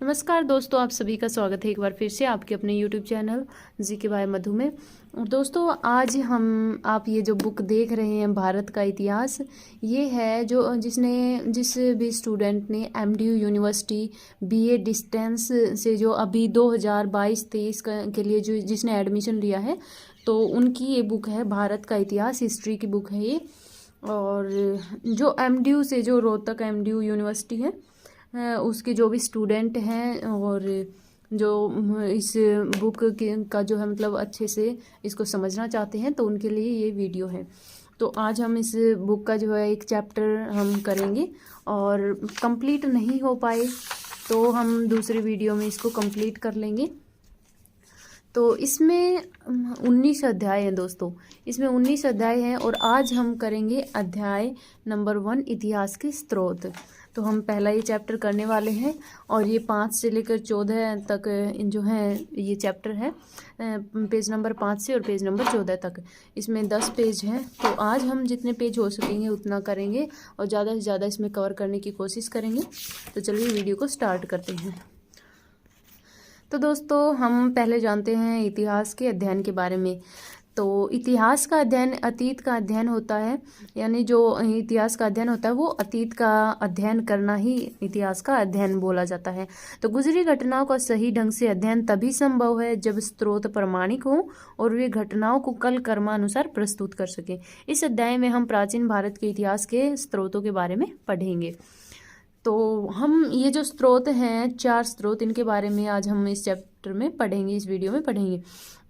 नमस्कार दोस्तों, आप सभी का स्वागत है एक बार फिर से आपके अपने YouTube चैनल जीके बाय मधु में। दोस्तों, आज हम आप ये जो बुक देख रहे हैं भारत का इतिहास, ये है जिस भी स्टूडेंट ने MDU यूनिवर्सिटी BA डिस्टेंस से जो अभी 2022-23 के लिए जिसने एडमिशन लिया है, तो उनकी ये बुक है भारत का इतिहास, हिस्ट्री की बुक है ये। और जो MDU से जो रोहतक MDU यूनिवर्सिटी है उसके जो भी स्टूडेंट हैं और जो इस बुक का जो है मतलब अच्छे से इसको समझना चाहते हैं, तो उनके लिए ये वीडियो है। तो आज हम इस बुक का जो है एक चैप्टर हम करेंगे और कंप्लीट नहीं हो पाए तो हम दूसरी वीडियो में इसको कंप्लीट कर लेंगे। तो इसमें 19 अध्याय हैं दोस्तों, इसमें 19 अध्याय हैं और आज हम करेंगे अध्याय नंबर 1 इतिहास के स्रोत। तो हम पहला ये चैप्टर करने वाले हैं और ये 5 से लेकर 14 तक जो है ये चैप्टर है, पेज नंबर 5 से और पेज नंबर 14 तक। इसमें 10 पेज हैं, तो आज हम जितने पेज हो सकेंगे उतना करेंगे और ज़्यादा से ज़्यादा इसमें कवर करने की कोशिश करेंगे। तो चलिए वीडियो को स्टार्ट करते हैं। तो दोस्तों, हम पहले जानते हैं इतिहास के अध्ययन के बारे में। तो इतिहास का अध्ययन अतीत का अध्ययन होता है, यानी जो इतिहास का अध्ययन होता है वो अतीत का अध्ययन करना ही इतिहास का अध्ययन बोला जाता है। तो गुजरी घटनाओं का सही ढंग से अध्ययन तभी संभव है जब स्रोत प्रमाणिक हो और वे घटनाओं को कल कर्मानुसार प्रस्तुत कर सके। इस अध्याय में हम प्राचीन भारत के इतिहास के स्रोतों के बारे में पढ़ेंगे। तो हम ये जो स्रोत हैं 4 स्रोत, इनके बारे में आज हम इस चैप्टर में पढ़ेंगे, इस वीडियो में पढ़ेंगे।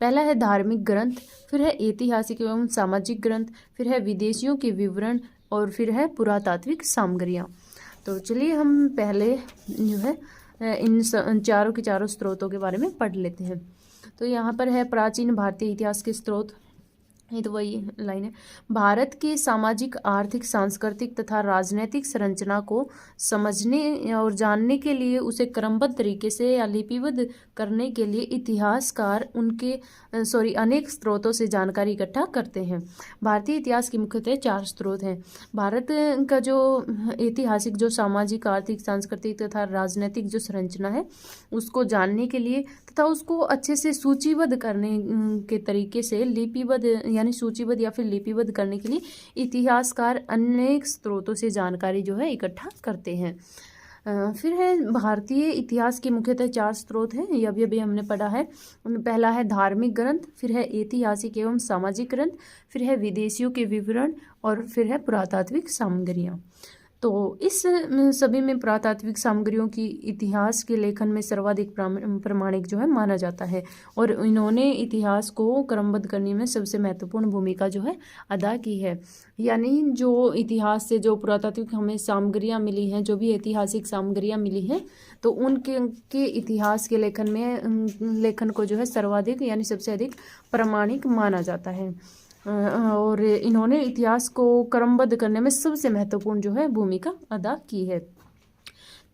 पहला है धार्मिक ग्रंथ, फिर है ऐतिहासिक एवं सामाजिक ग्रंथ, फिर है विदेशियों के विवरण और फिर है पुरातात्विक सामग्रियाँ। तो चलिए हम पहले जो है इन चारों के चारों स्रोतों के बारे में पढ़ लेते हैं। तो यहाँ पर है प्राचीन भारतीय इतिहास के स्रोत, ये तो वही लाइन है। भारत के सामाजिक, आर्थिक, सांस्कृतिक तथा राजनीतिक संरचना को समझने और जानने के लिए उसे क्रमबद्ध तरीके से या लिपिबद्ध करने के लिए इतिहासकार अनेक स्रोतों से जानकारी इकट्ठा करते हैं। भारतीय इतिहास के मुख्यतः 4 स्रोत हैं। भारत का जो ऐतिहासिक, जो सामाजिक, आर्थिक, सांस्कृतिक तथा राजनीतिक जो संरचना है उसको जानने के लिए तथा उसको अच्छे से सूचीबद्ध करने के तरीके से लिपिबद्ध यानी सूचीबद्ध या फिर लिपिबद्ध करने के लिए इतिहासकार अनेक स्रोतों से जानकारी जो है इकट्ठा करते हैं। फिर है भारतीय इतिहास के मुख्यतः 4 स्रोत हैं, ये अभी हमने पढ़ा है। पहला है धार्मिक ग्रंथ, फिर है ऐतिहासिक एवं सामाजिक ग्रंथ, फिर है विदेशियों के विवरण और फिर है पुरातात्विक सामग्रियाँ। तो इस सभी में पुरातात्विक सामग्रियों की इतिहास के लेखन में सर्वाधिक प्रामाणिक जो है माना जाता है और इन्होंने इतिहास को क्रमबद्ध करने में सबसे महत्वपूर्ण भूमिका जो है अदा की है। यानी जो इतिहास से जो पुरातात्विक हमें सामग्रियां मिली हैं, जो भी ऐतिहासिक सामग्रियां मिली हैं, तो उनके इतिहास के लेखन को जो है सर्वाधिक यानी सबसे अधिक प्रामाणिक माना जाता है और इन्होंने इतिहास को क्रमबद्ध करने में सबसे महत्वपूर्ण जो है भूमिका अदा की है।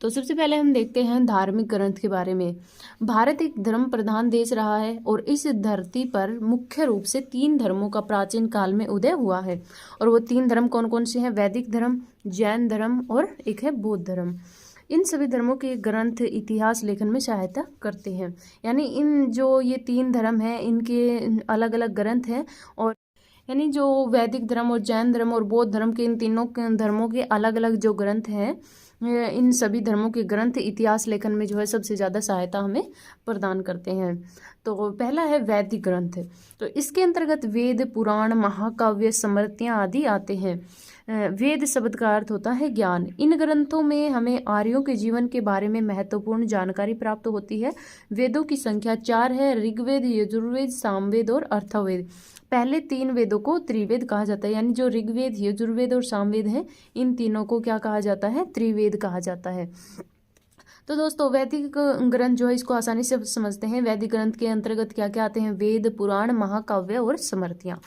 तो सबसे पहले हम देखते हैं धार्मिक ग्रंथ के बारे में। भारत एक धर्म प्रधान देश रहा है और इस धरती पर मुख्य रूप से 3 धर्मों का प्राचीन काल में उदय हुआ है। और वो 3 धर्म कौन कौन से हैं? वैदिक धर्म, जैन धर्म और एक है बौद्ध धर्म। इन सभी धर्मों के ग्रंथ इतिहास लेखन में सहायता करते हैं। यानी इन जो ये 3 धर्म हैं इनके अलग अलग ग्रंथ हैं और यानी जो वैदिक धर्म और जैन धर्म और बौद्ध धर्म के इन तीनों धर्मों के अलग अलग जो ग्रंथ हैं, इन सभी धर्मों के ग्रंथ इतिहास लेखन में जो है सबसे ज़्यादा सहायता हमें प्रदान करते हैं। तो पहला है वैदिक ग्रंथ। तो इसके अंतर्गत वेद, पुराण, महाकाव्य, स्मृतियाँ आदि आते हैं। वेद शब्द का अर्थ होता है ज्ञान। इन ग्रंथों में हमें आर्यों के जीवन के बारे में महत्वपूर्ण जानकारी प्राप्त होती है। वेदों की संख्या 4 है, ऋग्वेद, यजुर्वेद, सामवेद और अथर्ववेद। पहले 3 वेदों को त्रिवेद कहा जाता है, यानी जो ऋग्वेद, यजुर्वेद और सामवेद है इन तीनों को क्या कहा जाता है? त्रिवेद कहा जाता है। तो दोस्तों, वैदिक ग्रंथ जो है इसको आसानी से समझते हैं। वैदिक ग्रंथ के अंतर्गत क्या क्या आते हैं? वेद, पुराण, महाकाव्य और स्मृतियाँ।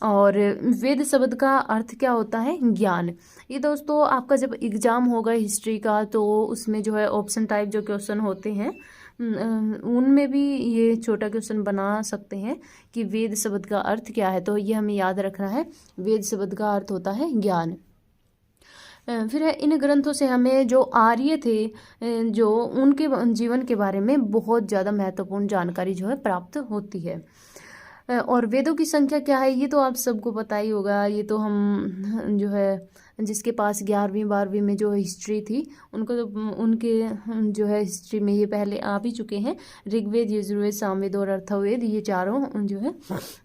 और वेद शब्द का अर्थ क्या होता है? ज्ञान। ये दोस्तों आपका जब एग्जाम होगा हिस्ट्री का तो उसमें जो है ऑप्शन टाइप जो क्वेश्चन होते हैं उनमें भी ये छोटा क्वेश्चन बना सकते हैं कि वेद शब्द का अर्थ क्या है। तो ये हमें याद रखना है, वेद शब्द का अर्थ होता है ज्ञान। फिर है इन ग्रंथों से हमें जो आर्य थे जो उनके जीवन के बारे में बहुत ज़्यादा महत्वपूर्ण जानकारी जो है प्राप्त होती है। और वेदों की संख्या क्या है ये तो आप सबको पता ही होगा। ये तो हम जो है जिसके पास 11वीं 12वीं में जो हिस्ट्री थी उनको तो उनके जो है हिस्ट्री में ये पहले आ भी चुके हैं। ऋग्वेद, यजुर्वेद, सामवेद और अथर्ववेद, ये चारों जो है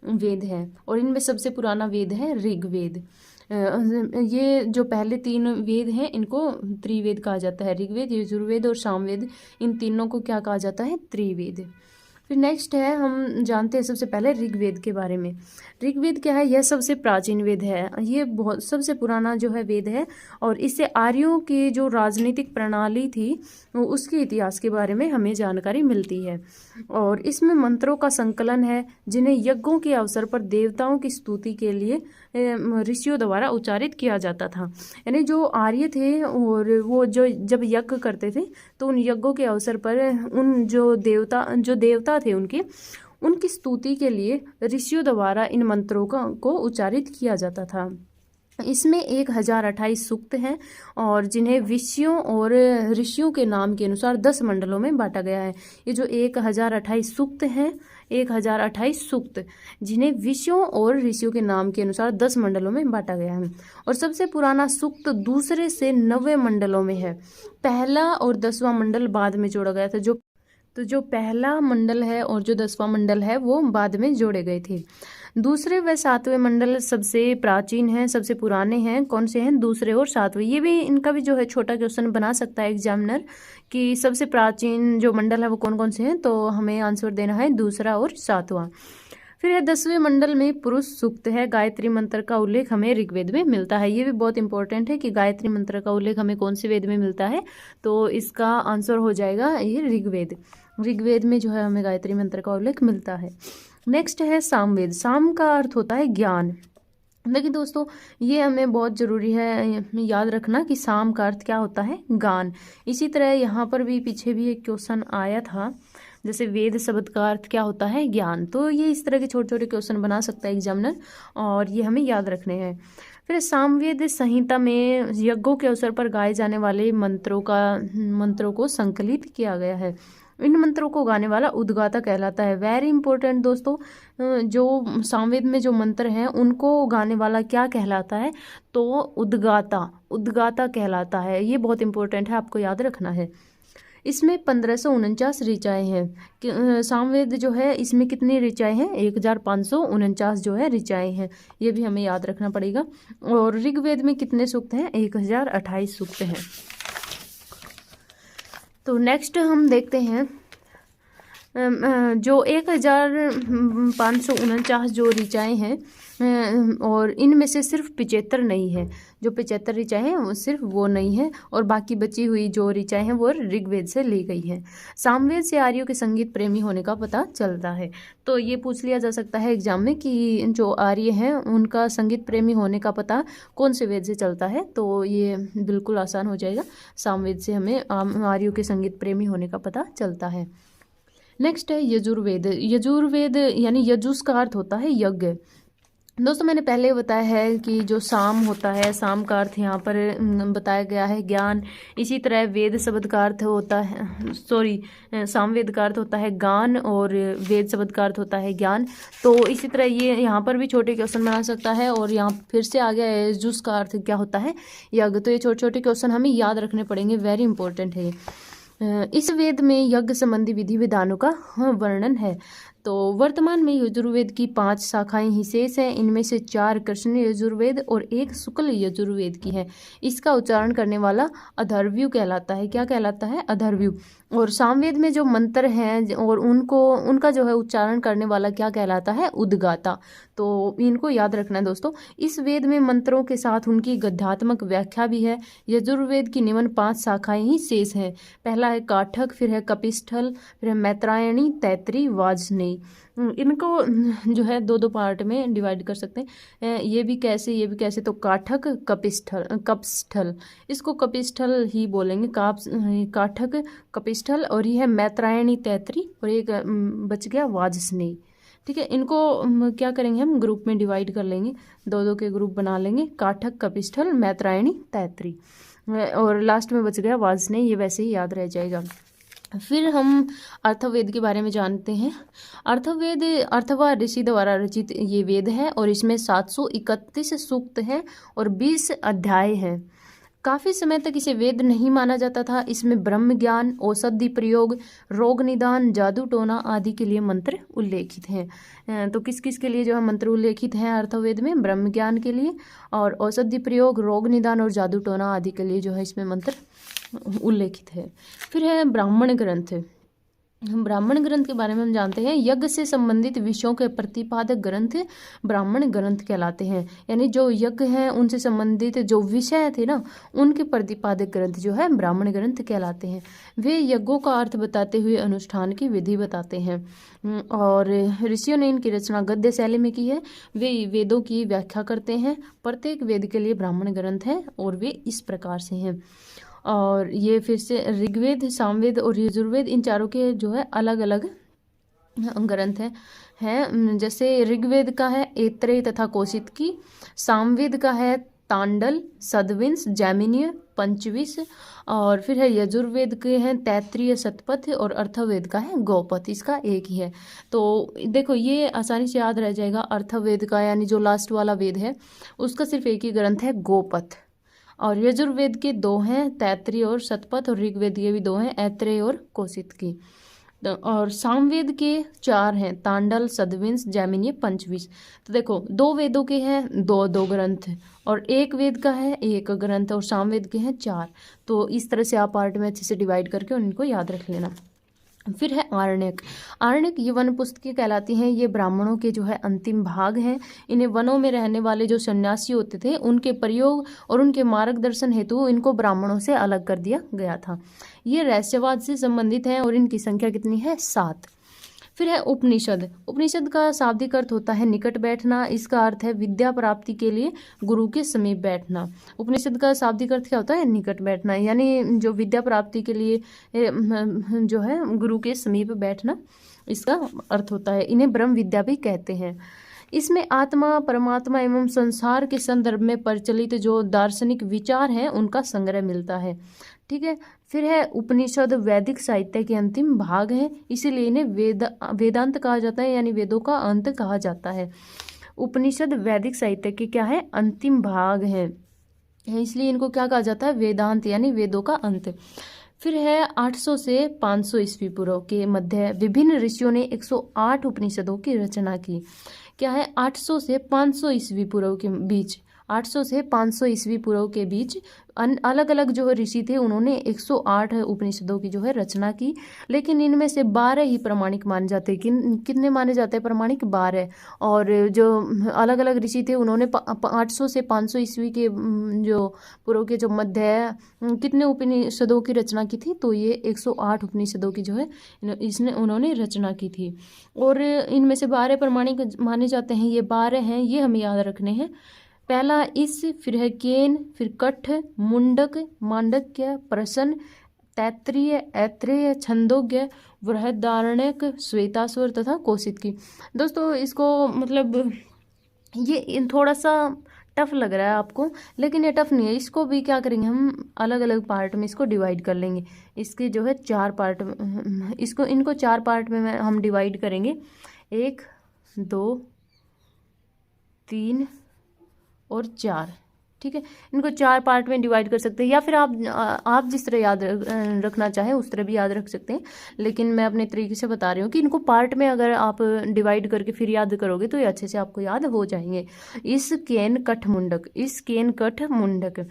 वेद हैं और इनमें सबसे पुराना वेद है ऋग्वेद। ये जो पहले 3 वेद हैं इनको त्रिवेद कहा जाता है। ऋग्वेद, यजुर्वेद और सामवेद, इन तीनों को क्या कहा जाता है? त्रिवेद। फिर नेक्स्ट है, हम जानते हैं सबसे पहले ऋग्वेद के बारे में। ऋग्वेद क्या है? यह सबसे प्राचीन वेद है। ये बहुत सबसे पुराना जो है वेद है और इससे आर्यों की जो राजनीतिक प्रणाली थी उसके इतिहास के बारे में हमें जानकारी मिलती है। और इसमें मंत्रों का संकलन है जिन्हें यज्ञों के अवसर पर देवताओं की स्तुति के लिए ऋषियों द्वारा उच्चारित किया जाता था। यानी जो आर्य थे और वो जो जब यज्ञ करते थे तो उन यज्ञों के अवसर पर उन जो देवता थे उनकी स्तुति के लिए ऋषियों द्वारा इन मंत्रों को उच्चारित किया जाता था। इसमें 1028 सूक्त हैं और जिन्हें विषयों और ऋषियों के नाम के अनुसार 10 मंडलों में बांटा गया है। ये जो 1028 सूक्त हैं, 1028 सूक्त जिन्हें विषयों और ऋषियों के नाम के अनुसार 10 मंडलों में बांटा गया है। और सबसे पुराना सूक्त दूसरे से 90 मंडलों में है। पहला और 10वां मंडल बाद में जोड़ा गया था। जो पहला मंडल है और जो 10वां मंडल है वो बाद में जोड़े गए थे। दूसरे व 7वें मंडल सबसे प्राचीन हैं, सबसे पुराने हैं। कौन से हैं? दूसरे और 7वें। ये भी इनका भी जो है छोटा क्वेश्चन बना सकता है एग्जामिनर कि सबसे प्राचीन जो मंडल है वो कौन कौन से हैं, तो हमें आंसर देना है दूसरा और 7वां। फिर है 10वें मंडल में पुरुष सूक्त है। गायत्री मंत्र का उल्लेख हमें ऋग्वेद में मिलता है। ये भी बहुत इंपॉर्टेंट है कि गायत्री मंत्र का उल्लेख हमें कौन से वेद में मिलता है, तो इसका आंसर हो जाएगा ये ऋग्वेद में जो है हमें गायत्री मंत्र का उल्लेख मिलता है। नेक्स्ट है सामवेद। साम का अर्थ होता है ज्ञान। देखिए दोस्तों, ये हमें बहुत ज़रूरी है याद रखना कि साम का अर्थ क्या होता है? ज्ञान। इसी तरह यहाँ पर भी पीछे भी एक क्वेश्चन आया था, जैसे वेद शब्द का अर्थ क्या होता है? ज्ञान। तो ये इस तरह के छोटे छोटे क्वेश्चन बना सकता है एग्जामिनर और ये हमें याद रखने हैं। फिर सामवेद संहिता में यज्ञों के अवसर पर गाए जाने वाले मंत्रों को संकलित किया गया है। इन मंत्रों को गाने वाला उद्गाता कहलाता है। वेरी इंपॉर्टेंट दोस्तों, जो सामवेद में जो मंत्र हैं उनको गाने वाला क्या कहलाता है? तो उद्गाता कहलाता है। ये बहुत इंपॉर्टेंट है, आपको याद रखना है। इसमें 1549 ऋचाएँ हैं। सामवेद जो है इसमें कितनी ऋचाएँ हैं? 1549 जो है ऋचाएँ हैं। ये भी हमें याद रखना पड़ेगा। और ऋग्वेद में कितने सूक्त हैं? 1028 सूक्त हैं। तो नेक्स्ट हम देखते हैं जो 1549 जो ऋचाएँ हैं और इनमें से सिर्फ 75 नहीं है। जो 75 ऋचाएँ हैं वो सिर्फ वो नहीं है और बाकी बची हुई जो ऋचाएँ हैं वो ऋग्वेद से ली गई हैं। सामवेद से आर्यों के संगीत प्रेमी होने का पता चलता है। तो ये पूछ लिया जा सकता है एग्जाम में कि जो आर्य हैं उनका संगीत प्रेमी होने का पता कौन से वेद से चलता है, तो ये बिल्कुल आसान हो जाएगा। सामवेद से हमें आर्यों के संगीत प्रेमी होने का पता चलता है। नेक्स्ट है यजुर्वेद यानी यजुस का अर्थ होता है यज्ञ। दोस्तों मैंने पहले बताया है कि जो साम होता है, साम का अर्थ यहाँ पर बताया गया है ज्ञान। इसी तरह वेद शब्द का अर्थ होता है सामवेद का अर्थ होता है गान और वेद शब्द का अर्थ होता है ज्ञान। तो इसी तरह ये यहाँ पर भी छोटे क्वेश्चन बना सकता है और यहाँ फिर से आ गया है यजुस का अर्थ क्या होता है? यज्ञ। तो ये छोटे छोटे क्वेश्चन हमें याद रखने पड़ेंगे, वेरी इंपॉर्टेंट है ये। इस वेद में यज्ञ संबंधी विधि विधानों का वर्णन है। तो वर्तमान में यजुर्वेद की 5 शाखाएं ही शेष हैं। इनमें से 4 कृष्ण यजुर्वेद और 1 शुक्ल यजुर्वेद की है। इसका उच्चारण करने वाला अथर्वयु कहलाता है। क्या कहलाता है? अथर्वयु। और सामवेद में जो मंत्र हैं और उनका जो है उच्चारण करने वाला क्या कहलाता है? उद्गाता। तो इनको याद रखना है दोस्तों। इस वेद में मंत्रों के साथ उनकी गद्यात्मक व्याख्या भी है। यजुर्वेद की निम्न 5 शाखाएं ही शेष हैं। पहला है काठक, फिर है कपिस्थल, फिर है मैत्रायणी, तैतरी, वाजस्नेयी। इनको जो है 2-2 पार्ट में डिवाइड कर सकते हैं। ये भी कैसे, तो काठक, कपस्थल। इसको कपिस्थल ही बोलेंगे, काठक, कपिस्थल। और ये है मैत्रायणी, तैतरी और एक बच गया वाजस्नेयी। ठीक है, इनको क्या करेंगे, हम ग्रुप में डिवाइड कर लेंगे, दो दो के ग्रुप बना लेंगे, काठक, कपिस्थल, मैत्रायणी, तैत्री, और लास्ट में बच गया वाजसनेयी, ये वैसे ही याद रह जाएगा। फिर हम अर्थवेद के बारे में जानते हैं। अर्थवेद अर्थवा ऋषि द्वारा रचित ये वेद है और इसमें 731 सूक्त हैं और 20 अध्याय हैं। काफ़ी समय तक इसे वेद नहीं माना जाता था। इसमें ब्रह्म ज्ञान, औषधि प्रयोग, रोग निदान, जादू टोना आदि के लिए मंत्र उल्लेखित हैं। तो किस किस के लिए जो है मंत्र उल्लेखित हैं अर्थवेद में? ब्रह्म ज्ञान के लिए, और औषधि प्रयोग, रोग निदान और जादू टोना आदि के लिए जो है इसमें मंत्र उल्लेखित है। फिर है ब्राह्मण ग्रंथ। ब्राह्मण ग्रंथ के बारे में हम जानते हैं, यज्ञ से संबंधित विषयों के प्रतिपादक ग्रंथ ब्राह्मण ग्रंथ कहलाते हैं। यानी जो यज्ञ हैं उनसे संबंधित जो विषय थे ना, उनके प्रतिपादक ग्रंथ जो है ब्राह्मण ग्रंथ कहलाते हैं। वे यज्ञों का अर्थ बताते हुए अनुष्ठान की विधि बताते हैं, और ऋषियों ने इनकी रचना गद्य शैली में की है। वे वेदों की व्याख्या करते हैं। प्रत्येक वेद के लिए ब्राह्मण ग्रंथ हैं और वे इस प्रकार से हैं। और ये फिर से ऋग्वेद, सामवेद और यजुर्वेद, इन चारों के जो है अलग अलग ग्रंथ हैं। जैसे ऋग्वेद का है ऐत्रेय तथा कौशितकी, सामवेद का है तांडल, सदविंस, जैमिनीय, पंचविश, और फिर है यजुर्वेद के हैं तैत्रीय, शतपथ, और अर्थवेद का है गौपथ। इसका एक ही है। तो देखो ये आसानी से याद रह जाएगा। अर्थवेद का यानी जो लास्ट वाला वेद है उसका सिर्फ एक ही ग्रंथ है गौपथ, और यजुर्वेद के दो हैं तैत्रीय और शतपथ, और ऋग्वेद के भी दो हैं ऐत्रेय और कौशितकी, और सामवेद के 4 हैं तांडल, सदविंस, जैमिनीय, पंचविश। तो देखो दो वेदों के हैं दो दो ग्रंथ, और एक वेद का है एक ग्रंथ, और सामवेद के हैं 4। तो इस तरह से आप पार्ट में अच्छे से डिवाइड करके उनको याद रख लेना। फिर है आरण्यक। आरण्यक ये वन पुस्तकें कहलाती हैं। ये ब्राह्मणों के जो है अंतिम भाग हैं। इन्हें वनों में रहने वाले जो सन्यासी होते थे उनके प्रयोग और उनके मार्गदर्शन हेतु इनको ब्राह्मणों से अलग कर दिया गया था। ये रहस्यवाद से संबंधित हैं और इनकी संख्या कितनी है? 7। फिर है उपनिषद। उपनिषद का शाब्दिक अर्थ होता है निकट बैठना। इसका अर्थ है विद्या प्राप्ति के लिए गुरु के समीप बैठना। उपनिषद का शाब्दिक अर्थ क्या होता है? निकट बैठना, यानी जो विद्या प्राप्ति के लिए जो है गुरु के समीप बैठना, इसका अर्थ होता है। इन्हें ब्रह्म विद्या भी कहते हैं। इसमें आत्मा, परमात्मा एवं संसार के संदर्भ में प्रचलित जो दार्शनिक विचार हैं उनका संग्रह मिलता है। ठीक है। फिर है उपनिषद वैदिक साहित्य के अंतिम भाग हैं, इसीलिए इन्हें वेदांत कहा जाता है, यानी वेदों का अंत कहा जाता है। उपनिषद वैदिक साहित्य के क्या है? अंतिम भाग हैं, इसलिए इनको क्या कहा जाता है? वेदांत, यानी वेदों का अंत। फिर है 800 से 500 ईस्वी पूर्व के मध्य विभिन्न ऋषियों ने 108 उपनिषदों की रचना की। क्या है? 800 से 500 ईस्वी पूर्व के बीच, 800 से 500 ईस्वी पूर्व के बीच अलग अलग जो ऋषि थे उन्होंने 108 उपनिषदों की जो है रचना की, लेकिन इनमें से 12 ही प्रमाणिक माने जाते हैं। कितने माने जाते हैं प्रमाणिक? 12। और जो अलग अलग ऋषि थे उन्होंने 800 से 500 ईस्वी के जो पूर्व के जो मध्य कितने उपनिषदों की रचना की थी? तो ये 108 उपनिषदों की जो है उन्होंने रचना की थी, और इनमें से 12 प्रमाणिक माने जाते हैं। ये 12 हैं, ये हमें याद रखने हैं। पहला इस, फिर है केन, फिर कठ, मुंडक, मांडक्य, प्रसन, तैत्रीय, ऐत्रेय, छंदोग्य, बृहदारण्यक, श्वेताश्वर तथा कौशितकी। दोस्तों इसको मतलब ये थोड़ा सा टफ लग रहा है आपको, लेकिन ये टफ नहीं है। इसको भी क्या करेंगे हम? अलग अलग पार्ट में इसको डिवाइड कर लेंगे। इसके जो है 4 पार्ट, इनको 4 पार्ट में हम डिवाइड करेंगे। 1, 2, 3 और 4। ठीक है, इनको 4 पार्ट में डिवाइड कर सकते हैं, या फिर आप जिस तरह याद रखना चाहें उस तरह भी याद रख सकते हैं, लेकिन मैं अपने तरीके से बता रही हूँ कि इनको पार्ट में अगर आप डिवाइड करके फिर याद करोगे तो ये अच्छे से आपको याद हो जाएंगे। इस केन कठ मुंडक, इस केन कठ मुंडक,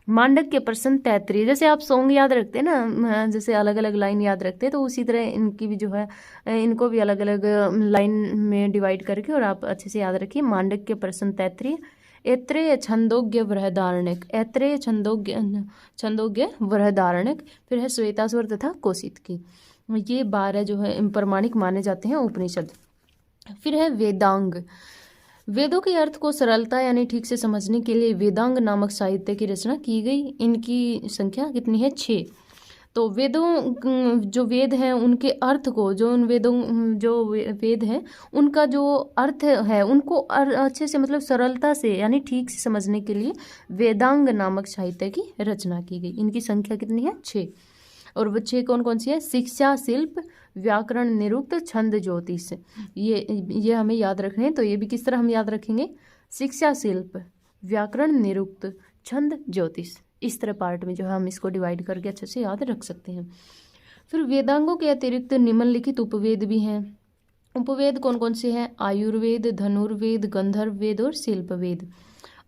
मांडक के प्रश्न तैत्रीय। जैसे आप सॉन्ग याद रखते हैं ना, जैसे अलग अलग लाइन याद रखते हैं, तो उसी तरह इनकी भी जो है इनको भी अलग अलग लाइन में डिवाइड करके और आप अच्छे से याद रखिए। मांडक के प्रश्न तैत्रीय, ऐत्रेय, छंदोग्य, बृहदारण्यक, ऐत्रेय, छंदोग्य, बृहदारण्यक, फिर है श्वेताश्वर तथा कौशितकी। ये 12 जो है प्रमाणिक माने जाते हैं उपनिषद। फिर है वेदांग। वेदों के अर्थ को सरलता यानी ठीक से समझने के लिए वेदांग नामक साहित्य की रचना की गई। इनकी संख्या कितनी है? 6। तो वेदों जो वेद हैं उनके अर्थ को, जो उन वेदों जो वेद हैं उनका जो अर्थ है उनको अच्छे से मतलब सरलता से यानी ठीक से समझने के लिए वेदांग नामक साहित्य की रचना की गई। इनकी संख्या कितनी है? 6। और वो 6 कौन कौन सी है? शिक्षा, शिल्प, व्याकरण, निरुक्त, छंद, ज्योतिष। ये हमें याद रखने हैं। तो ये भी किस तरह हम याद रखेंगे? शिक्षा, शिल्प, व्याकरण, निरुक्त, छंद, ज्योतिष। इस तरह पार्ट में जो है हम इसको डिवाइड करके अच्छे से याद रख सकते हैं। फिर वेदांगों के अतिरिक्त निम्नलिखित उपवेद भी हैं। उपवेद कौन कौन से हैं? आयुर्वेद, धनुर्वेद, गंधर्व वेद और शिल्प वेद।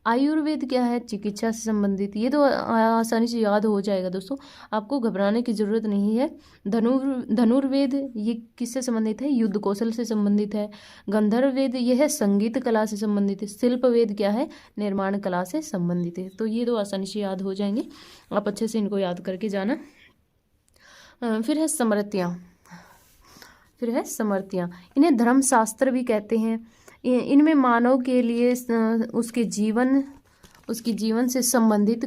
आयुर्वेद क्या है? चिकित्सा से संबंधित। ये तो आसानी से याद हो जाएगा दोस्तों, आपको घबराने की जरूरत नहीं है। धनुर्वेद ये किससे संबंधित है? युद्ध कौशल से संबंधित है। गंधर्व वेद ये है संगीत कला से संबंधित है। शिल्प वेद क्या है? निर्माण कला से संबंधित है। तो ये तो आसानी से याद हो जाएंगे, आप अच्छे से इनको याद करके जाना। फिर है समर्तियाँ। इन्हें धर्मशास्त्र भी कहते हैं। इनमें मानव के लिए उसके जीवन से संबंधित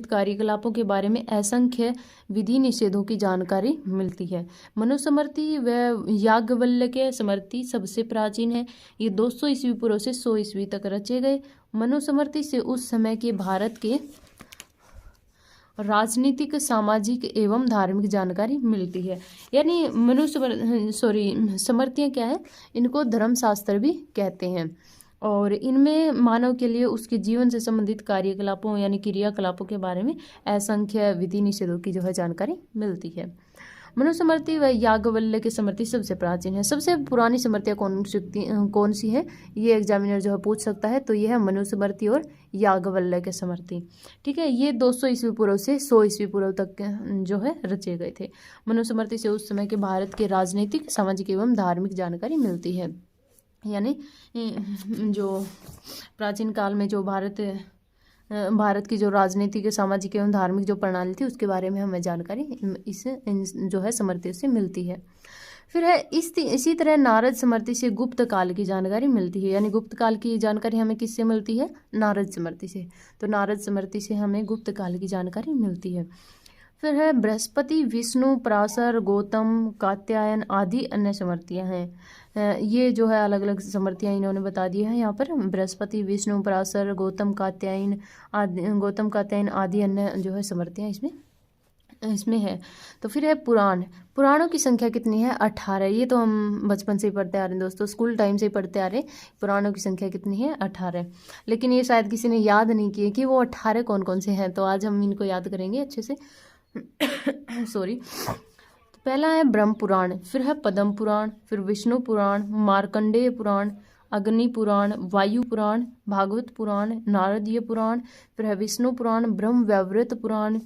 कार्यकलापों के बारे में असंख्य विधि निषेधों की जानकारी मिलती है। मनुस्मृति व याज्ञवल्क्य स्मृति सबसे प्राचीन है। ये 200 ईस्वी पूर्व से 100 ईस्वी तक रचे गए। मनुस्मृति से उस समय के भारत के राजनीतिक, सामाजिक एवं धार्मिक जानकारी मिलती है। यानी समर्तियाँ क्या है? इनको धर्मशास्त्र भी कहते हैं। और इनमें मानव के लिए उसके जीवन से संबंधित कार्यकलापों यानी क्रियाकलापों के बारे में असंख्य विधि निषेधों की जो है जानकारी मिलती है। मनुस्मृति व याज्ञवल्क्य स्मृति सबसे प्राचीन है। सबसे पुरानी स्मृतियाँ कौन सी है? ये एग्जामिनर जो है पूछ सकता है। तो ये है मनुस्मृति और याज्ञवल्क्य स्मृति। ठीक है, ये 200 ईस्वी पूर्व से 100 ईस्वी पूर्व तक जो है रचे गए थे। मनुस्मृति से उस समय के भारत के राजनीतिक, सामाजिक एवं धार्मिक जानकारी मिलती है। यानी जो प्राचीन काल में जो भारत की जो राजनीतिक, सामाजिक एवं धार्मिक जो प्रणाली थी उसके बारे में हमें जानकारी जो है स्मृति से मिलती है। फिर है इसी तरह नारद स्मृति से गुप्त काल की जानकारी मिलती है। यानी गुप्त काल की जानकारी हमें किससे मिलती है? नारद स्मृति से। तो नारद स्मृति से हमें गुप्त काल की जानकारी मिलती है। फिर है बृहस्पति, विष्णु, पराशर, गौतम, कात्यायन आदि अन्य स्मृतियाँ हैं। ये जो है अलग अलग स्मृतियाँ इन्होंने बता दी है यहाँ पर। बृहस्पति, विष्णु, पराशर, गौतम कात्यायन आदि अन्य जो है स्मृतियाँ इसमें है। तो फिर है पुराणों की संख्या कितनी है? 18। ये तो हम बचपन से ही पढ़ते आ रहे हैं दोस्तों, स्कूल टाइम से ही पढ़ते आ रहे हैं। पुराणों की संख्या कितनी है? 18। लेकिन ये शायद किसी ने याद नहीं किए कि वो 18 कौन कौन से हैं। तो आज हम इनको याद करेंगे अच्छे से। सॉरी। पहला है ब्रह्म पुराण, फिर है पद्म पुराण, फिर विष्णु पुराण, मार्कंडेय पुराण, अग्नि पुराण, वायु पुराण, भागवत पुराण, नारदीय पुराण, फिर है विष्णु पुराण, ब्रह्म वैवर्त पुराण,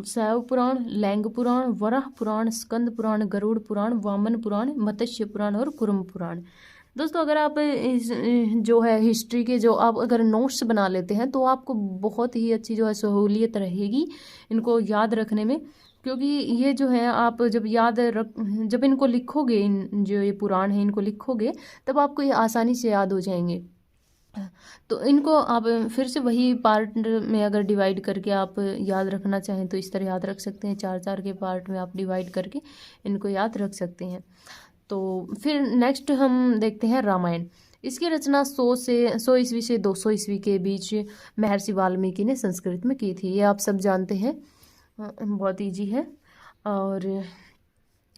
शैव पुराण, लैंग पुराण, वराह पुराण, स्कंद पुराण, गरुड़ पुराण, वामन पुराण, मत्स्य पुराण और कुर्म पुराण। दोस्तों अगर आप जो है हिस्ट्री के जो आप अगर नोट्स बना लेते हैं तो आपको बहुत ही अच्छी जो है सहूलियत रहेगी इनको याद रखने में। क्योंकि ये जो है आप जब इनको लिखोगे, जो ये पुराण है इनको लिखोगे तब आपको ये आसानी से याद हो जाएंगे। तो इनको आप फिर से वही पार्ट में अगर डिवाइड करके आप याद रखना चाहें तो इस तरह याद रख सकते हैं। 4-4 के पार्ट में आप डिवाइड करके इनको याद रख सकते हैं। तो फिर नेक्स्ट हम देखते हैं रामायण। इसकी रचना 100 ईस्वी से 200 ईस्वी के बीच महर्षि वाल्मीकि ने संस्कृत में की थी। ये आप सब जानते हैं, बहुत इजी है। और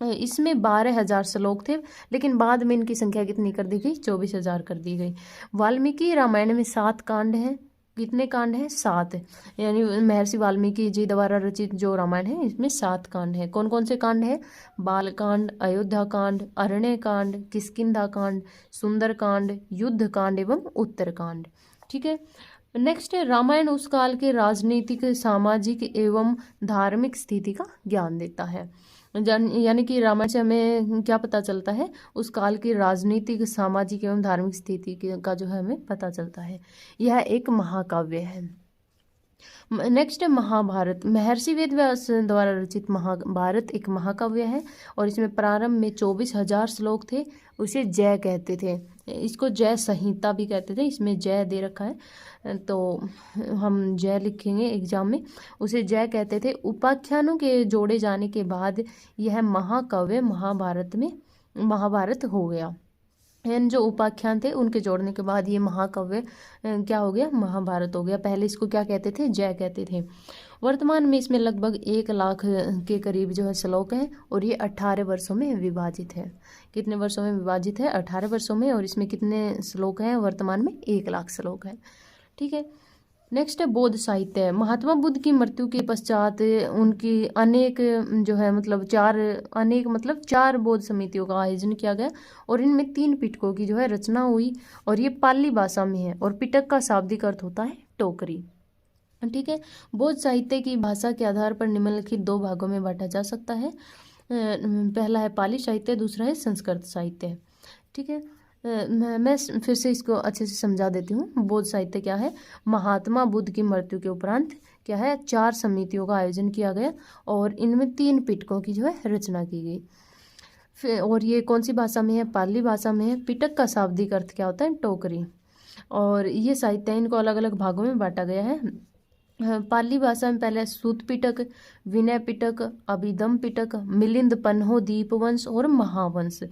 इसमें 12,000 श्लोक थे, लेकिन बाद में इनकी संख्या कितनी कर दी गई? 24,000 कर दी गई। वाल्मीकि रामायण में 7 कांड हैं। कितने कांड हैं? 7। यानी महर्षि वाल्मीकि जी द्वारा रचित जो रामायण है इसमें 7 कांड हैं। कौन कौन से कांड हैं? बालकांड, अयोध्या कांड, अरण्य कांड, किष्किंधा कांड, सुंदर कांड, युद्ध कांड एवं उत्तरकांड। ठीक है, नेक्स्ट है रामायण उस काल के राजनीतिक, सामाजिक एवं धार्मिक स्थिति का ज्ञान देता है। यानी कि रामायण से हमें क्या पता चलता है? उस काल की राजनीतिक, सामाजिक एवं धार्मिक स्थिति का जो है हमें पता चलता है। यह एक महाकाव्य है। नेक्स्ट है महाभारत। महर्षि वेद व्यास द्वारा रचित महाभारत एक महाकाव्य है और इसमें प्रारंभ में 24,000 श्लोक थे। उसे जय कहते थे, इसको जय संहिता भी कहते थे। इसमें जय दे रखा है तो हम जय लिखेंगे एग्जाम में। उसे जय कहते थे। उपाख्यानों के जोड़े जाने के बाद यह महाकाव्य महाभारत हो गया। इन जो उपाख्यान थे उनके जोड़ने के बाद ये महाकाव्य क्या हो गया, महाभारत हो गया। पहले इसको क्या कहते थे, जय कहते थे। वर्तमान में इसमें लगभग 1 लाख के करीब जो है श्लोक हैं और ये 18 वर्षों में विभाजित है। कितने वर्षों में विभाजित है, 18 वर्षों में। और इसमें कितने श्लोक हैं वर्तमान में, 1 लाख श्लोक हैं। ठीक है। नेक्स्ट है बौद्ध साहित्य। महात्मा बुद्ध की मृत्यु के पश्चात उनकी अनेक जो है मतलब चार बौद्ध समितियों का आयोजन किया गया और इनमें 3 पिटकों की जो है रचना हुई और ये पाली भाषा में है। और पिटक का शाब्दिक अर्थ होता है टोकरी। ठीक है। बौद्ध साहित्य की भाषा के आधार पर निम्नलिखित 2 भागों में बांटा जा सकता है। पहला है पाली साहित्य, दूसरा है संस्कृत साहित्य। ठीक है। मैं फिर से इसको अच्छे से समझा देती हूँ। बौद्ध साहित्य क्या है, महात्मा बुद्ध की मृत्यु के उपरांत क्या है, 4 समितियों का आयोजन किया गया और इनमें 3 पिटकों की जो है रचना की गई। फिर और ये कौन सी भाषा में है, पाली भाषा में है। पिटक का शाब्दिक अर्थ क्या होता है, टोकरी। और ये साहित्य इनको अलग अलग भागों में बांटा गया है। पाली भाषा में पहले सूत पिटक, विनय पिटक, अभिधम पिटक, मिलिंद पन्हो दीपवंश और महावंश।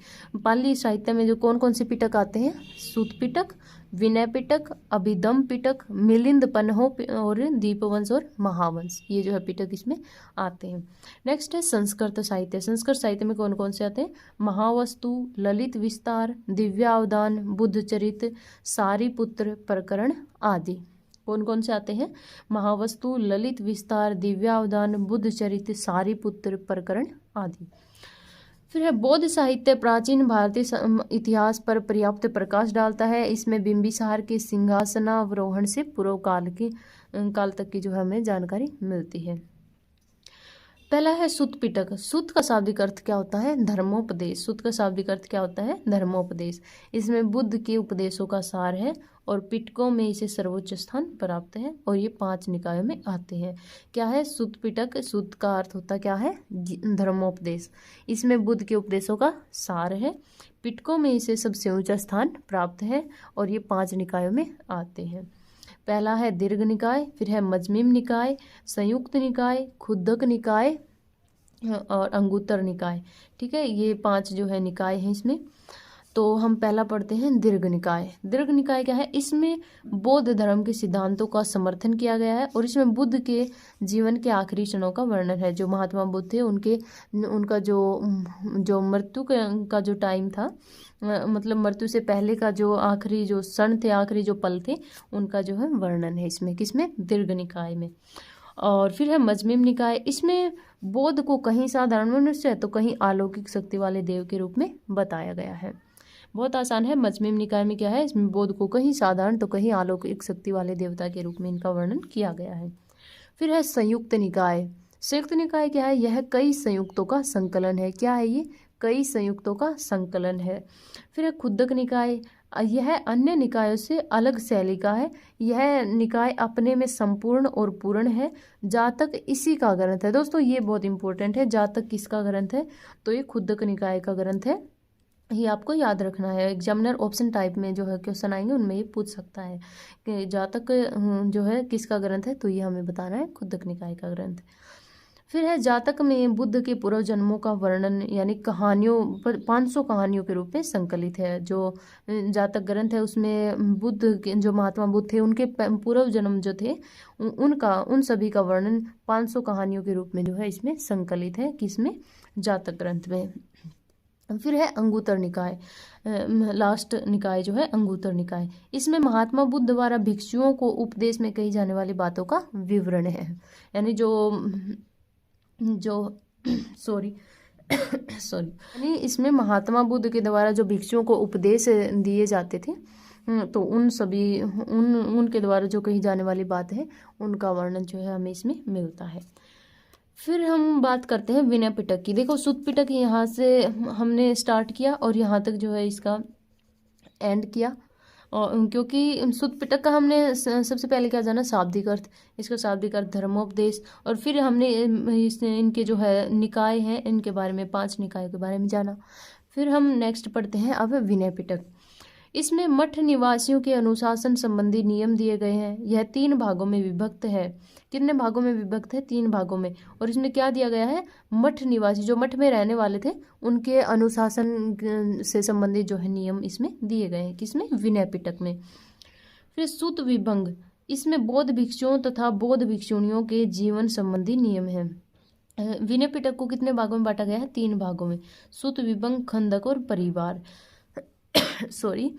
पाली साहित्य में जो कौन कौन से पिटक आते हैं, सूत पिटक, विनय पिटक, अभिधम पिटक, मिलिंद पन्हो और दीपवंश और महावंश, ये जो है पिटक इसमें आते हैं। नेक्स्ट है संस्कृत साहित्य। संस्कृत साहित्य में कौन कौन से आते हैं, महावस्तु, ललित विस्तार, दिव्यावदान, बुद्धचरित, सारीपुत्र प्रकरण आदि। कौन कौन से आते हैं, महावस्तु, ललित विस्तार, दिव्यावदान, बुद्धचरित, सारीपुत्र प्रकरण आदि। फिर है बौद्ध साहित्य प्राचीन भारतीय इतिहास पर पर्याप्त प्रकाश डालता है। इसमें बिंबिसार के सिंहासनावरोहण से पूर्व काल तक की जो है हमें जानकारी मिलती है। पहला है सुत पिटक। सुत का शाब्दिक अर्थ क्या होता है, धर्मोपदेश। सुत का शाब्दिक अर्थ क्या होता है, धर्मोपदेश। इसमें बुद्ध के उपदेशों का सार है और पिटकों में इसे सर्वोच्च स्थान प्राप्त है और ये 5 निकायों में आते हैं। क्या है सुत पिटक, सुत का अर्थ होता क्या है, धर्मोपदेश। इसमें बुद्ध के उपदेशों का सार है, पिटकों में इसे सबसे ऊंचा स्थान प्राप्त है और ये 5 निकायों में आते हैं। पहला है दीर्घ निकाय, फिर है मजमिम निकाय, संयुक्त निकाय, खुद्दक निकाय और अंगुत्तर निकाय। ठीक है, ये 5 जो है निकाय हैं इसमें। तो हम पहला पढ़ते हैं दीर्घ निकाय। दीर्घ निकाय क्या है, इसमें बौद्ध धर्म के सिद्धांतों का समर्थन किया गया है और इसमें बुद्ध के जीवन के आखिरी क्षणों का वर्णन है। जो महात्मा बुद्ध थे उनका जो मृत्यु का जो टाइम था, मतलब मृत्यु से पहले का जो आखिरी जो क्षण थे, आखिरी जो पल थे, उनका जो है वर्णन है इसमें, किसमें, दीर्घ निकाय में। और फिर है मजमिम निकाय। इसमें बौद्ध को कहीं साधारण मनुष्य तो कहीं अलौकिक शक्ति वाले देव के रूप में बताया गया है। बहुत आसान है। मजमिम निकाय में क्या है, इसमें बौद्ध को कहीं साधारण तो कहीं अलौकिक शक्ति वाले देवता के रूप में इनका वर्णन किया गया है। फिर है संयुक्त निकाय। संयुक्त निकाय क्या है, यह कई संयुक्तों का संकलन है। क्या है ये, कई संयुक्तों का संकलन है। फिर है खुद्दक निकाय। यह अन्य निकायों से अलग शैली का है। यह निकाय अपने में संपूर्ण और पूर्ण है। जातक इसी का ग्रंथ है। दोस्तों ये बहुत इंपॉर्टेंट है, जातक किसका ग्रंथ है, तो ये खुद्दक निकाय का ग्रंथ है। ये आपको याद रखना है। एग्जामिनर ऑप्शन टाइप में जो है क्वेश्चन आएंगे उनमें ये पूछ सकता है कि जातक जो है किसका ग्रंथ है, तो ये हमें बताना है खुद्दक निकाय का ग्रंथ। फिर है जातक में बुद्ध के पूर्व जन्मों का वर्णन यानी कहानियों पर 500 कहानियों के रूप में संकलित है। जो जातक ग्रंथ है उसमें बुद्ध के जो महात्मा बुद्ध थे उनके पूर्व जन्म जो थे उन सभी का वर्णन 500 कहानियों के रूप में जो है इसमें संकलित है, किसमें, जातक ग्रंथ में। फिर है अंगुत्तर निकाय। लास्ट निकाय जो है अंगुत्तर निकाय। इसमें महात्मा बुद्ध द्वारा भिक्षुओं को उपदेश में कही जाने वाली बातों का विवरण है। यानी यानी इसमें महात्मा बुद्ध के द्वारा जो भिक्षुओं को उपदेश दिए जाते थे, तो उनके द्वारा जो कही जाने वाली बात है उनका वर्णन जो है हमें इसमें मिलता है। फिर हम बात करते हैं विनय पिटक की। देखो सुत पिटक यहाँ से हमने स्टार्ट किया और यहाँ तक जो है इसका एंड किया। और क्योंकि सुत्त पिटक का हमने सबसे पहले क्या जाना, शाब्दिक अर्थ, इसका शाब्दिक अर्थ धर्मोपदेश, और फिर हमने इनके जो है निकाय हैं, इनके बारे में 5 निकायों के बारे में जाना। फिर हम नेक्स्ट पढ़ते हैं अब विनय पिटक। इसमें मठ निवासियों के अनुशासन संबंधी नियम दिए गए हैं। यह 3 भागों में विभक्त है। कितने भागों में विभक्त है? 3 भागों में। और इसमें क्या दिया गया है, मठ निवासी जो मठ में रहने वाले थे उनके अनुशासन से संबंधित जो है नियम इसमें दिए गए हैं। किसमें? विनय पिटक में। फिर सुत विभंग, इसमें बौद्ध भिक्षुओं तथा बौद्ध भिक्षुणियों के जीवन संबंधी नियम है। विनय पिटक को कितने भागों में बांटा गया है? 3 भागों में, सुत विभंग, खंदक और परिवार सॉरी।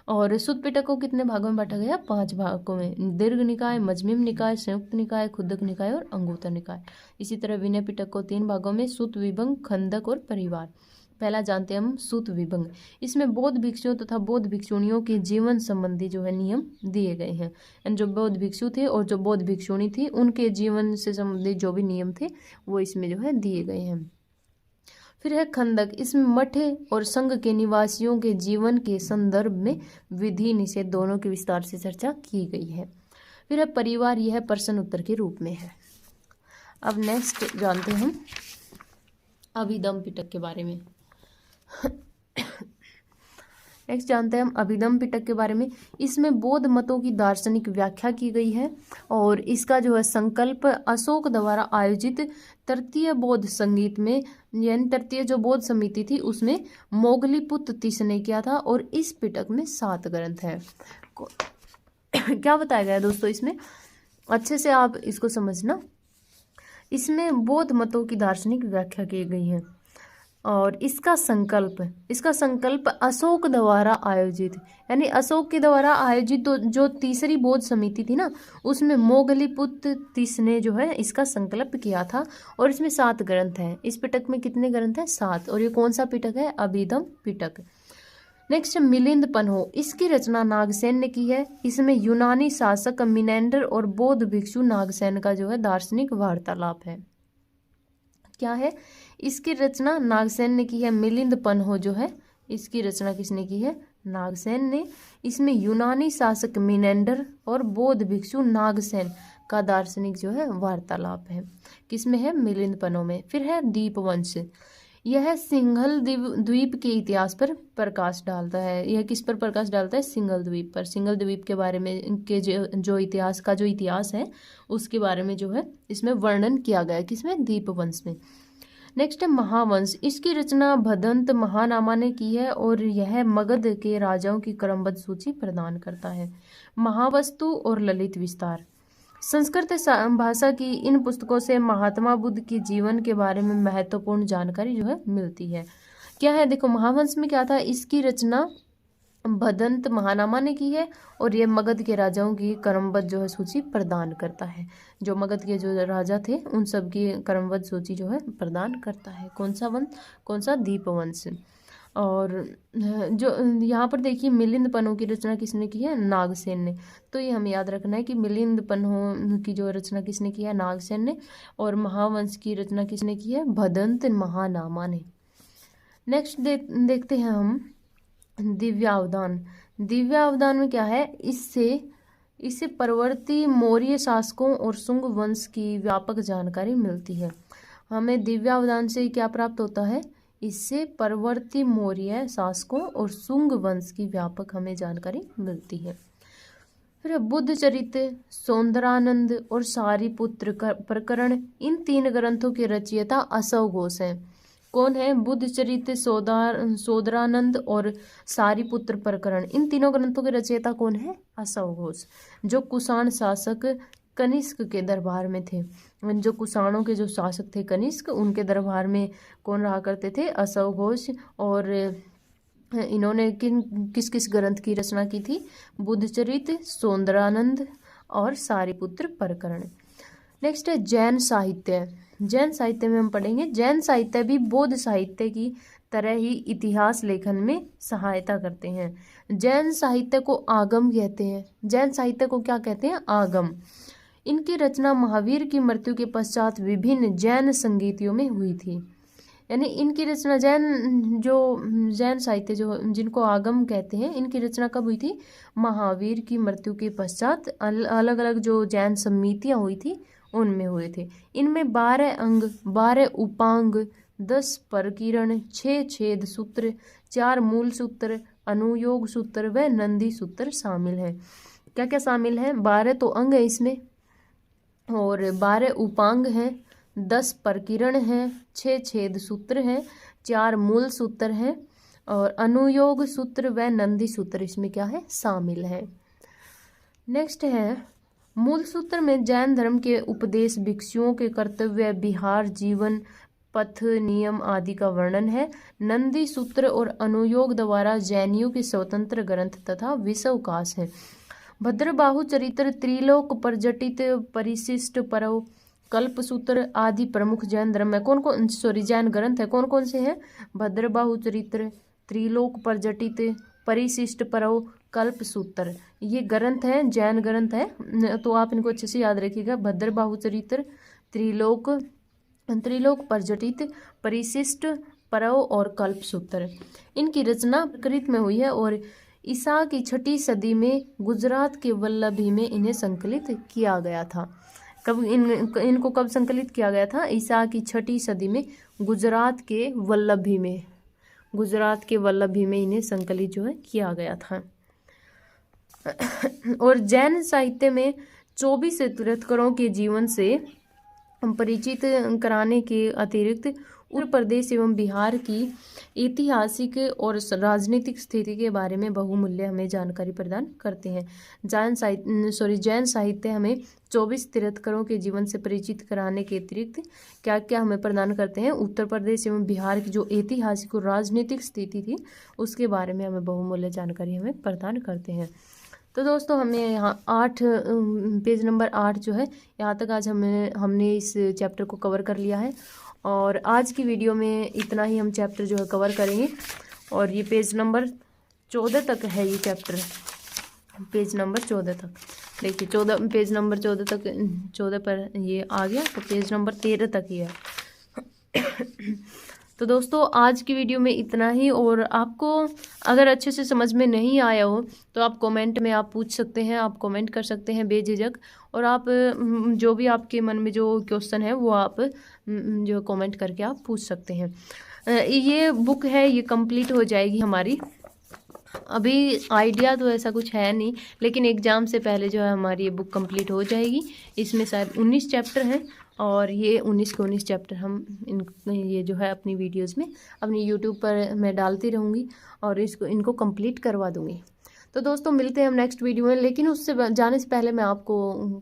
और सुत्त पिटक को कितने भागों में बांटा गया? 5 भागों में, दीर्घ निकाय, मजमिम निकाय, संयुक्त निकाय, खुद्दक निकाय और अंगुत्तर निकाय। इसी तरह विनय पिटक को 3 भागों में, सुत विभंग, खंदक और परिवार। पहला जानते हैं हम सुत विभंग। इसमें बौद्ध भिक्षुओं तथा बौद्ध भिक्षुणियों के जीवन संबंधी जो है नियम दिए गए हैं। यानी जो बौद्ध भिक्षु थे और जो बौद्ध भिक्षुणी थी उनके जीवन से संबंधित जो भी नियम थे वो इसमें जो है दिए गए हैं। फिर है खंदक। इसमें मठ और संघ के निवासियों के जीवन के संदर्भ में विधि निषेध दोनों की विस्तार से चर्चा की गई है। फिर है परिवार, यह प्रश्न उत्तर के रूप में है। अब नेक्स्ट जानते हैं हम अभिधम पिटक के बारे में। नेक्स्ट जानते हैं हम अभिधम पिटक के बारे में। इसमें बौद्ध मतों की दार्शनिक व्याख्या की गई है और इसका जो है संकल्प अशोक द्वारा आयोजित तृतीय बौद्ध संगीत में, यानी तृतीय जो बौद्ध समिति थी उसमें मोगलीपुत्र तीस ने किया था। और इस पिटक में 7 ग्रंथ है। क्या बताया गया है दोस्तों इसमें? अच्छे से आप इसको समझना। इसमें बौद्ध मतों की दार्शनिक व्याख्या की गई है और इसका संकल्प अशोक द्वारा आयोजित, यानी अशोक के द्वारा आयोजित जो तीसरी बौद्ध समिति थी ना उसमें मोगलीपुत्र तीस ने जो है इसका संकल्प किया था। और इसमें 7 ग्रंथ हैं। इस पिटक में कितने ग्रंथ हैं? 7। और ये कौन सा पिटक है? अभिधम पिटक। नेक्स्ट मिलिंद पन्हो। इसकी रचना नागसेन ने की है। इसमें यूनानी शासक मिनेंडर और बौद्ध भिक्षु नागसेन का जो है दार्शनिक वार्तालाप है। क्या है? इसकी रचना नागसेन ने की है। मिलिंद पन्हो जो है इसकी रचना किसने की है? नागसेन ने। इसमें यूनानी शासक मिनेंडर और बौद्ध भिक्षु नागसेन का दार्शनिक जो है वार्तालाप है। किसमें है? मिलिंद पन्हो में। फिर है दीपवंश। यह सिंघल द्वीप के इतिहास पर प्रकाश डालता है। यह किस पर प्रकाश डालता है? सिंघल द्वीप पर। सिंघल द्वीप के बारे में के जो इतिहास है उसके बारे में जो है इसमें वर्णन किया गया है। किसमें? दीपवंश में। नेक्स्ट है महावंश। इसकी रचना भदंत महानामा ने की है और यह मगध के राजाओं की क्रमबद्ध सूची प्रदान करता है। महावस्तु और ललित विस्तार। संस्कृत भाषा की इन पुस्तकों से महात्मा बुद्ध के जीवन के बारे में महत्वपूर्ण जानकारी जो है मिलती है। क्या है? देखो महावंश में क्या था, इसकी रचना भदंत महानामा ने की है और ये मगध के राजाओं की क्रमबद्ध जो है सूची प्रदान करता है। जो मगध के जो राजा थे उन सब की क्रमबद्ध सूची जो है प्रदान करता है। कौन सा वंश? कौन सा? दीपवंश। और जो यहाँ पर देखिए मिलिंद पन्हो की रचना किसने की है? नागसेन ने। तो ये हमें याद रखना है कि मिलिंद पन्हो की जो रचना किसने की है? नागसेन ने। और महावंश की रचना किसने की है? भदंत महानामा ने। नेक्स्ट देखते हैं हम दिव्यावधान। दिव्यावधान में क्या है? इससे परवर्ती मौर्य शासकों और शुंग वंश की व्यापक जानकारी मिलती है। हमें दिव्यावधान से क्या प्राप्त होता है? इससे परवर्ती मौर्य शासकों और शुंग वंश की व्यापक हमें जानकारी मिलती है। फिर बुद्ध चरित्र, सौंदरानंद और सारिपुत्र प्रकरण, इन 3 ग्रंथों के रचयिता असव घोष हैं। कौन है? बुद्ध चरित्र, सौंदरानंद और सारिपुत्र प्रकरण, इन तीनों ग्रंथों के रचयिता कौन है? असव घोष, जो कुषाण शासक कनिष्क के दरबार में थे। जो कुषाणों के जो शासक थे कनिष्क, उनके दरबार में कौन रहा करते थे? असव घोष। और इन्होंने किस किस ग्रंथ की रचना की थी? बुद्ध चरित्र, सौंदरानंद और सारिपुत्र प्रकरण। नेक्स्ट है जैन साहित्य। जैन साहित्य में हम पढ़ेंगे जैन साहित्य भी बौद्ध साहित्य की तरह ही इतिहास लेखन में सहायता करते हैं। जैन साहित्य को आगम कहते हैं। जैन साहित्य को क्या कहते हैं? आगम। इनकी रचना महावीर की मृत्यु के पश्चात विभिन्न जैन संगीतियों में हुई थी। यानी इनकी रचना जैन साहित्य जो जिनको आगम कहते हैं, इनकी रचना कब हुई थी? महावीर की मृत्यु के पश्चात अलग अलग जो जैन समितियां हुई थी उनमें हुए थे। इनमें 12 अंग, 12 उपांग, 10 परकीरण, 6 छेद सूत्र, 4 मूल सूत्र, अनुयोग सूत्र व नंदी सूत्र शामिल है। क्या क्या शामिल है? 12 तो अंग है इसमें, और 12 उपांग हैं, 10 परकीरण हैं, 6 छेद सूत्र हैं, 4 मूल सूत्र हैं, और अनुयोग सूत्र व नंदी सूत्र इसमें क्या है? शामिल है। नेक्स्ट है मूल सूत्र में जैन धर्म के उपदेश, भिक्षुओं के कर्तव्य, विहार, जीवन पथ, नियम आदि का वर्णन है। नंदी सूत्र और अनुयोग द्वारा जैनियों के स्वतंत्र ग्रंथ तथा विषवकाश है। भद्रबाहु चरित्र, त्रिलोक पर्जटित, परिशिष्ट परव, कल्पसूत्र आदि प्रमुख जैन धर्म में जैन ग्रंथ है। कौन कौन से हैं? भद्रबाहु चरित्र, त्रिलोक पर्जटित, परिशिष्ट परव, कल्पसूत्र, ये ग्रंथ हैं, जैन ग्रंथ है। तो आप इनको अच्छे से याद रखिएगा। भद्रबाहु चरित्र, त्रिलोक पर्जटित, परिशिष्ट परव और कल्पसूत्र, इनकी रचना प्राकृत में हुई है और ईसा की 6ठी सदी में गुजरात के वल्लभी में इन्हें संकलित किया गया था। कब इनको कब संकलित किया गया था? ईसा की 6ठी सदी में गुजरात के वल्लभी में इन्हें संकलित जो है किया गया था। और जैन साहित्य में 24 तीर्थंकरों के जीवन से परिचित कराने के अतिरिक्त उत्तर प्रदेश एवं बिहार की ऐतिहासिक और राजनीतिक स्थिति के बारे में बहुमूल्य हमें जानकारी प्रदान करते हैं। जैन साहित्य हमें 24 तीर्थंकरों के जीवन से परिचित कराने के अतिरिक्त क्या क्या हमें प्रदान करते हैं? उत्तर प्रदेश एवं बिहार की जो ऐतिहासिक और राजनीतिक स्थिति थी उसके बारे में हमें बहुमूल्य जानकारी हमें प्रदान करते हैं। तो दोस्तों हमने यहाँ पेज नंबर 8 जो है यहाँ तक आज हमने इस चैप्टर को कवर कर लिया है। और आज की वीडियो में इतना ही हम चैप्टर जो है कवर करेंगे। और ये पेज नंबर 14 तक है, ये चैप्टर पेज नंबर 14 तक। देखिए पेज नंबर 14 पर ये आ गया, तो पेज नंबर 13 तक ही है। तो दोस्तों आज की वीडियो में इतना ही। और आपको अगर अच्छे से समझ में नहीं आया हो तो आप कमेंट में आप पूछ सकते हैं, आप कमेंट कर सकते हैं बेझिझक। और आप जो भी आपके मन में जो क्वेश्चन है वो आप जो कमेंट करके आप पूछ सकते हैं। ये बुक है, ये कंप्लीट हो जाएगी हमारी। अभी आइडिया तो ऐसा कुछ है नहीं, लेकिन एग्ज़ाम से पहले जो है हमारी ये बुक कंप्लीट हो जाएगी। इसमें शायद 19 चैप्टर हैं और ये 19 के 19 चैप्टर हम ये जो है अपनी वीडियोस में अपनी यूट्यूब पर मैं डालती रहूँगी और इनको कंप्लीट करवा दूँगी। तो दोस्तों मिलते हैं हम नेक्स्ट वीडियो में। लेकिन उससे जाने से पहले मैं आपको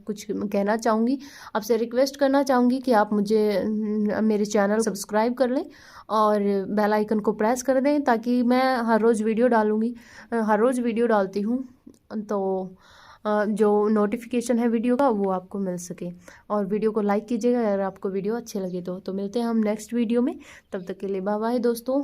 कुछ कहना चाहूँगी, आपसे रिक्वेस्ट करना चाहूँगी कि आप मेरे चैनल सब्सक्राइब कर लें और बेल आइकन को प्रेस कर दें, ताकि मैं हर रोज़ वीडियो डालती हूँ तो जो नोटिफिकेशन है वीडियो का वो आपको मिल सके। और वीडियो को लाइक कीजिएगा अगर आपको वीडियो अच्छे लगे तो मिलते हैं हम नेक्स्ट वीडियो में। तब तक के लिए बाय बाय दोस्तों।